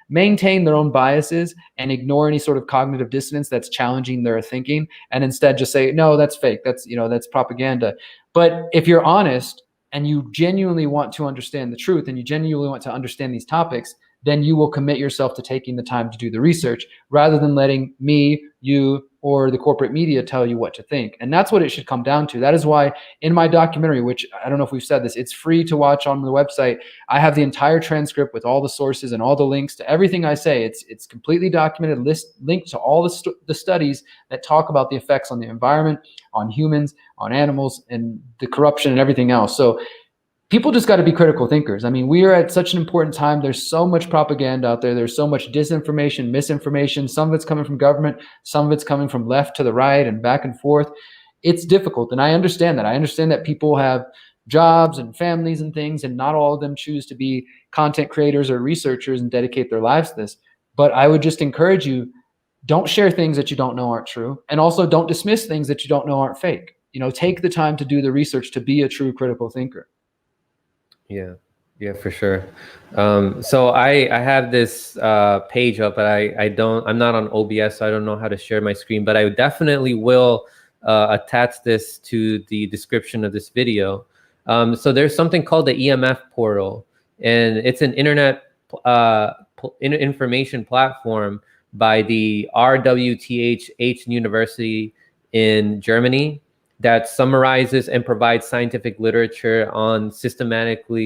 maintain their own biases and ignore any sort of cognitive dissonance that's challenging their thinking, and instead just say, no, that's fake. That's propaganda. But if you're honest and you genuinely want to understand the truth and you genuinely want to understand these topics, then you will commit yourself to taking the time to do the research rather than letting me, you, or the corporate media tell you what to think. And that's what it should come down to. That is why in my documentary, which I don't know if we've said this, it's free to watch on the website. I have the entire transcript with all the sources and all the links to everything I say. It's completely documented, linked to all the studies that talk about the effects on the environment, on humans, on animals, and the corruption and everything else. So people just got to be critical thinkers. I mean, we are at such an important time. There's so much propaganda out there. There's so much disinformation, misinformation. Some of it's coming from government. Some of it's coming from left to the right and back and forth. It's difficult. And I understand that. I understand that people have jobs and families and things, and not all of them choose to be content creators or researchers and dedicate their lives to this. But I would just encourage you, don't share things that you don't know aren't true. And also don't dismiss things that you don't know aren't fake. Take the time to do the research to be a true critical thinker. Yeah, for sure. So I have this page up, but I'm not on OBS, so I don't know how to share my screen, but I definitely will attach this to the description of this video. So there's something called the EMF portal, and it's an internet information platform by the RWTH University in Germany that summarizes and provides scientific literature on scientific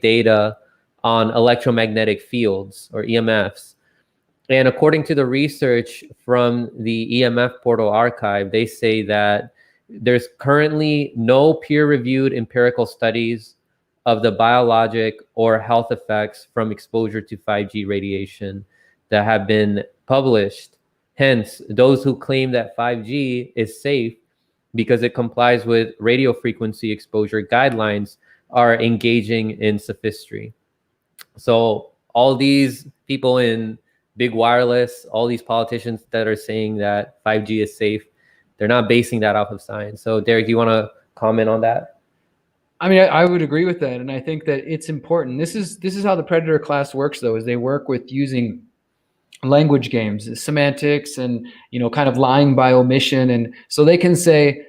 data on electromagnetic fields, or EMFs. And according to the research from the EMF portal archive, they say that there's currently no peer-reviewed empirical studies of the biologic or health effects from exposure to 5G radiation that have been published. Hence, those who claim that 5G is safe because it complies with radio frequency exposure guidelines are engaging in sophistry. So all these people in big wireless, all these politicians that are saying that 5G is safe, they're not basing that off of science. So Derrick, do you want to comment on that? I mean, I would agree with that. And I think that it's important. This is how the predator class works, though, is they work with using language games, semantics, and kind of lying by omission. And so they can say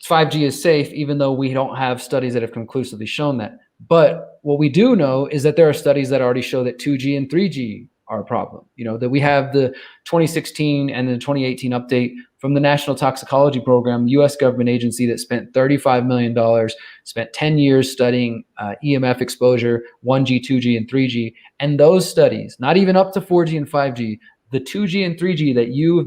5G is safe, even though we don't have studies that have conclusively shown that. But what we do know is that there are studies that already show that 2G and 3G are a problem. That we have the 2016 and the 2018 update from the National Toxicology Program, U.S. government agency that spent $35 million, spent 10 years studying EMF exposure, 1G, 2G, and 3G. And those studies, not even up to 4G and 5G, the 2G and 3G that you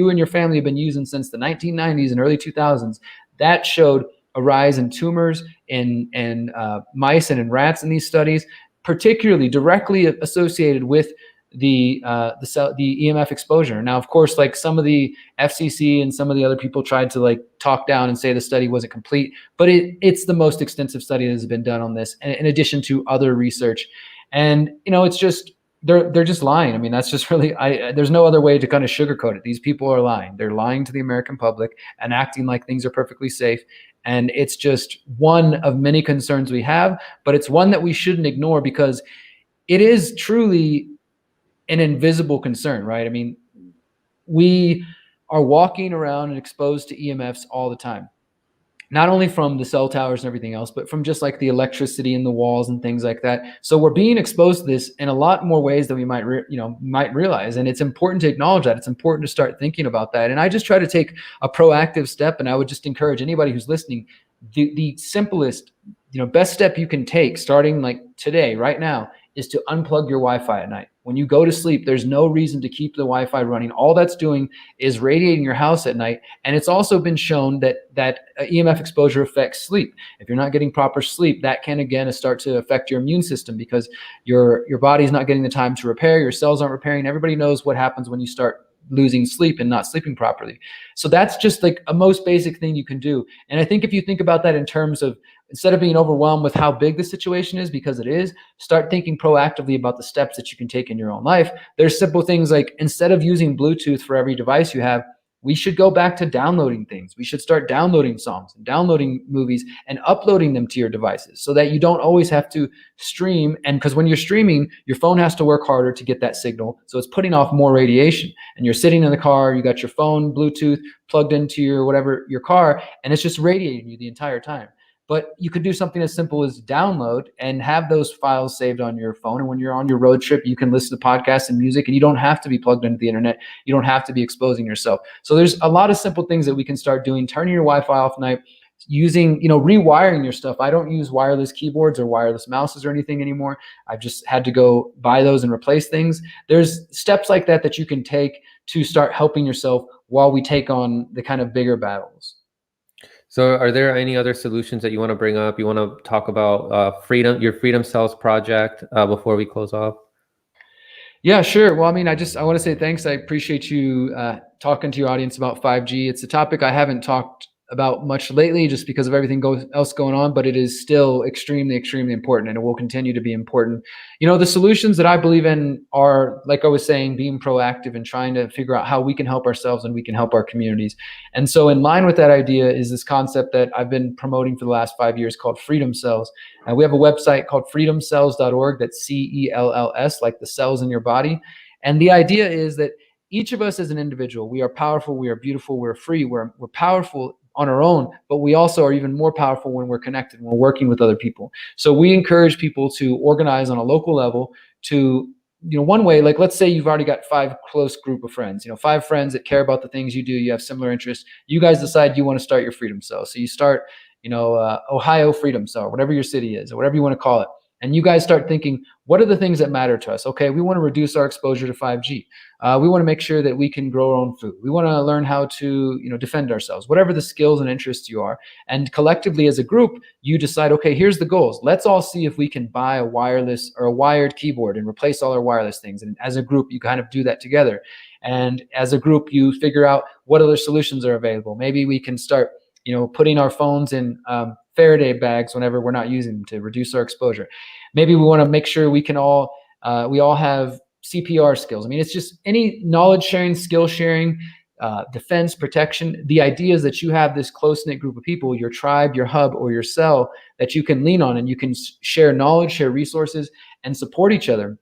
and your family have been using since the 1990s and early 2000s, that showed a rise in tumors in mice and in rats in these studies, particularly directly associated with the EMF exposure. Now, of course, like some of the FCC and some of the other people tried to talk down and say the study wasn't complete, but it's the most extensive study that has been done on this, in addition to other research. And it's just they're just lying. I mean, that's just really, there's no other way to kind of sugarcoat it. These people are lying. They're lying to the American public and acting like things are perfectly safe. And it's just one of many concerns we have, but it's one that we shouldn't ignore because it is truly an invisible concern, right? I mean, we are walking around and exposed to EMFs all the time, not only from the cell towers and everything else, but from just like the electricity in the walls and things like that. So we're being exposed to this in a lot more ways than we might realize. And it's important to acknowledge that. It's important to start thinking about that. And I just try to take a proactive step. And I would just encourage anybody who's listening, the simplest, best step you can take starting like today, right now, is to unplug your Wi-Fi at night. When you go to sleep, there's no reason to keep the Wi-Fi running. All that's doing is radiating your house at night. And it's also been shown that EMF exposure affects sleep. If you're not getting proper sleep, that can again start to affect your immune system because your body's not getting the time to repair, your cells aren't repairing. Everybody knows what happens when you start losing sleep and not sleeping properly. So that's just like a most basic thing you can do. And I think if you think about that in terms of, instead of being overwhelmed with how big the situation is, because it is, start thinking proactively about the steps that you can take in your own life. There's simple things like, instead of using Bluetooth for every device you have, we should go back to downloading things. We should start downloading songs and downloading movies and uploading them to your devices so that you don't always have to stream. And because when you're streaming, your phone has to work harder to get that signal. So it's putting off more radiation. And you're sitting in the car, you got your phone, Bluetooth plugged into your car, and it's just radiating you the entire time. But you could do something as simple as download and have those files saved on your phone. And when you're on your road trip, you can listen to podcasts and music, and you don't have to be plugged into the internet. You don't have to be exposing yourself. So there's a lot of simple things that we can start doing. Turning your Wi-Fi off at night, using, rewiring your stuff. I don't use wireless keyboards or wireless mouses or anything anymore. I've just had to go buy those and replace things. There's steps like that you can take to start helping yourself while we take on the kind of bigger battles. So are there any other solutions that you want to bring up? You want to talk about your Freedom Cells project before we close off? Yeah, sure. Well, I mean, I want to say thanks. I appreciate you talking to your audience about 5G. It's a topic I haven't talked about much lately just because of everything else going on, but it is still extremely, extremely important, and it will continue to be important. The solutions that I believe in are, like I was saying, being proactive and trying to figure out how we can help ourselves and we can help our communities. And so in line with that idea is this concept that I've been promoting for the last 5 years called Freedom Cells. And we have a website called freedomcells.org. That's CELLS, like the cells in your body. And the idea is that each of us as an individual, we are powerful, we are beautiful, we're free, we're powerful on our own, but we also are even more powerful when we're connected, when we're working with other people. So we encourage people to organize on a local level to, one way, like let's say you've already got 5 close group of friends, 5 friends that care about the things you do, you have similar interests. You guys decide you want to start your Freedom Cell. So you start, Ohio Freedom Cell, whatever your city is, or whatever you want to call it. And you guys start thinking, what are the things that matter to us? Okay, we want to reduce our exposure to 5G. We want to make sure that we can grow our own food. We want to learn how to, defend ourselves, whatever the skills and interests you are. And collectively as a group, you decide, okay, here's the goals. Let's all see if we can buy a wireless or a wired keyboard and replace all our wireless things. And as a group, you kind of do that together. And as a group, you figure out what other solutions are available. Maybe we can start, putting our phones in Faraday bags whenever we're not using them to reduce our exposure. Maybe we want to make sure we all have CPR skills. I mean, it's just any knowledge sharing, skill sharing, defense, protection. The idea is that you have this close-knit group of people, your tribe, your hub, or your cell that you can lean on, and you can share knowledge, share resources, and support each other.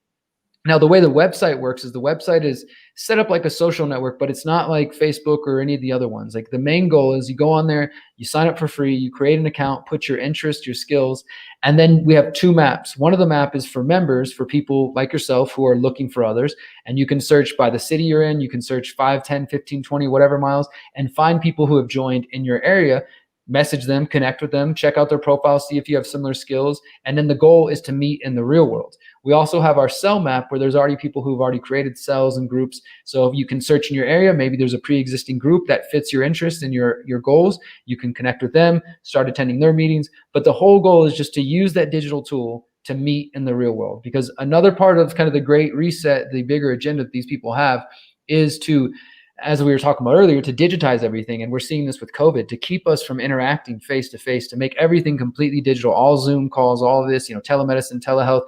Now, the way the website works is the website is set up like a social network, but it's not like Facebook or any of the other ones. Like the main goal is you go on there, you sign up for free, you create an account, put your interest, your skills, and then we have 2 maps. One of the map is for members, for people like yourself who are looking for others, and you can search by the city you're in, you can search 5, 10, 15, 20, whatever miles, and find people who have joined in your area, message them, connect with them, check out their profile, see if you have similar skills, and then the goal is to meet in the real world. We also have our cell map where there's already people who've already created cells and groups. So if you can search in your area, maybe there's a pre-existing group that fits your interests and your goals. You can connect with them, start attending their meetings. But the whole goal is just to use that digital tool to meet in the real world. Because another part of kind of the great reset, the bigger agenda that these people have, is to as we were talking about earlier, to digitize everything. And we're seeing this with COVID, to keep us from interacting face to face, to make everything completely digital, all Zoom calls, all of this, telemedicine, telehealth,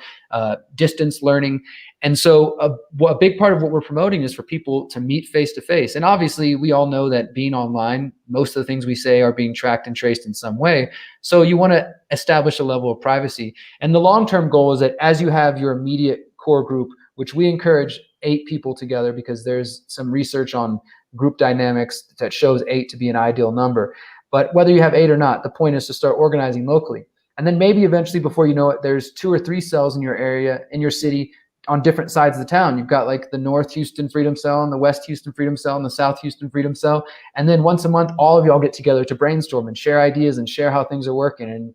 distance learning. And so a big part of what we're promoting is for people to meet face to face. And obviously, we all know that being online, most of the things we say are being tracked and traced in some way. So you want to establish a level of privacy. And the long-term goal is that as you have your immediate core group, which we encourage 8 people together, because there's some research on group dynamics that shows 8 to be an ideal number. But whether you have 8 or not, the point is to start organizing locally. And then maybe eventually, before you know it, there's 2 or 3 cells in your area, in your city, on different sides of the town. You've got like the North Houston Freedom Cell and the West Houston Freedom Cell and the South Houston Freedom Cell. And then once a month, all of y'all get together to brainstorm and share ideas and share how things are working. And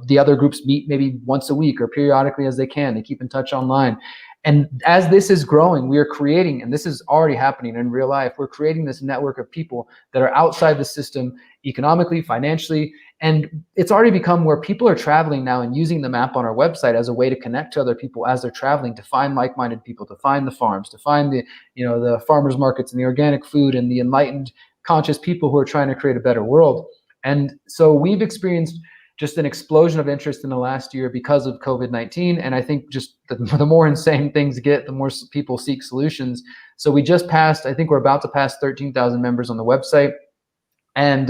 the other groups meet maybe once a week or periodically as they can. They keep in touch online. And as this is growing, we are creating, and this is already happening in real life, we're creating this network of people that are outside the system economically, financially, and it's already become where people are traveling now and using the map on our website as a way to connect to other people as they're traveling, to find like-minded people, to find the farms, to find the farmers markets and the organic food and the enlightened, conscious people who are trying to create a better world. And so we've experienced just an explosion of interest in the last year because of COVID-19. And I think just the more insane things get, the more people seek solutions. So we just passed, I think we're about to pass 13,000 members on the website. And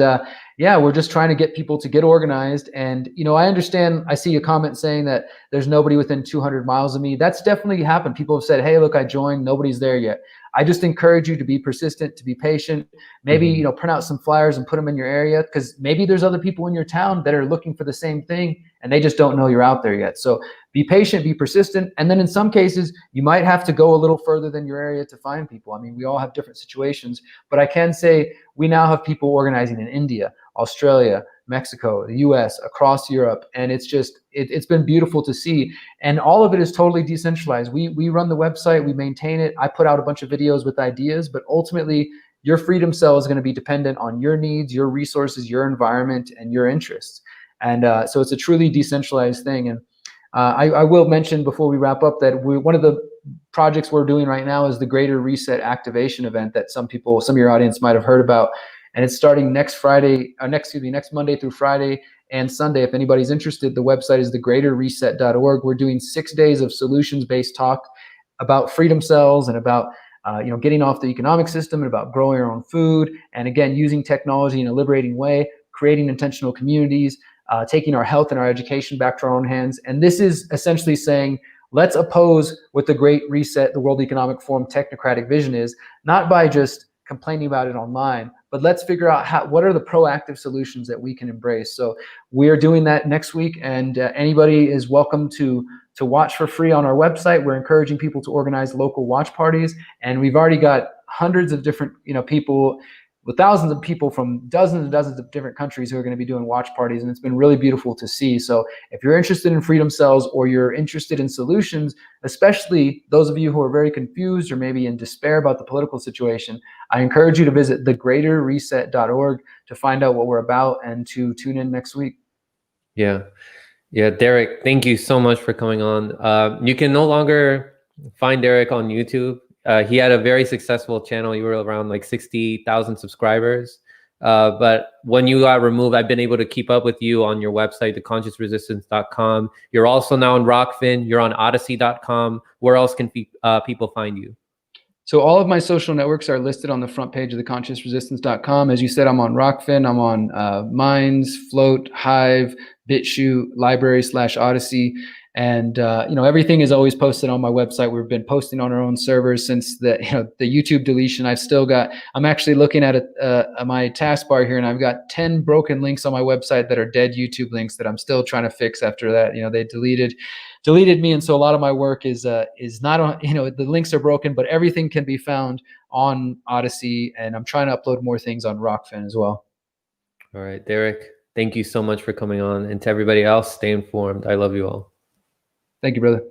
we're just trying to get people to get organized. And, I understand, I see a comment saying that there's nobody within 200 miles of me. That's definitely happened. People have said, hey, look, I joined, nobody's there yet. I just encourage you to be persistent, to be patient, maybe, print out some flyers and put them in your area, because maybe there's other people in your town that are looking for the same thing and they just don't know you're out there yet. So be patient, be persistent. And then in some cases, you might have to go a little further than your area to find people. I mean, we all have different situations, but I can say we now have people organizing in India, Australia, Mexico, the US, across Europe. And it's been beautiful to see. And all of it is totally decentralized. We run the website, we maintain it. I put out a bunch of videos with ideas, but ultimately your freedom cell is going to be dependent on your needs, your resources, your environment, and your interests. And so it's a truly decentralized thing. And I will mention before we wrap up that one of the projects we're doing right now is the Greater Reset Activation event that some of your audience might have heard about. And it's starting next Monday through Friday and Sunday. If anybody's interested, the website is thegreaterreset.org. We're doing 6 days of solutions-based talk about freedom cells and about getting off the economic system and about growing our own food. And again, using technology in a liberating way, creating intentional communities, taking our health and our education back to our own hands. And this is essentially saying, let's oppose what the Great Reset, the World Economic Forum technocratic vision is, not by just complaining about it online, but let's figure out what are the proactive solutions that we can embrace. So we are doing that next week, and anybody is welcome to watch for free on our website. We're encouraging people to organize local watch parties, and we've already got hundreds of different people, with thousands of people from dozens and dozens of different countries who are going to be doing watch parties, and it's been really beautiful to see. So if you're interested in freedom cells, or you're interested in solutions, especially those of you who are very confused or maybe in despair about the political situation, I encourage you to visit thegreaterreset.org to find out what we're about and to tune in next week. Yeah, Derrick, thank you so much for coming on. You can no longer find Derrick on YouTube. He had a very successful channel. You were around like 60,000 subscribers. But when you got removed, I've been able to keep up with you on your website, theconsciousresistance.com. You're also now on Rockfin. You're on Odyssey.com. Where else can people find you? So all of my social networks are listed on the front page of theconsciousresistance.com. As you said, I'm on Rockfin, I'm on Minds, Float, Hive, BitChute, Library/Odyssey. And everything is always posted on my website. We've been posting on our own servers since the YouTube deletion. I'm actually looking at my taskbar here, and I've got 10 broken links on my website that are dead YouTube links that I'm still trying to fix after that. They deleted me, and so a lot of my work is not on. The links are broken, but everything can be found on Odyssey, and I'm trying to upload more things on Rockfin as well. All right, Derrick, thank you so much for coming on, and to everybody else, stay informed. I love you all. Thank you, brother.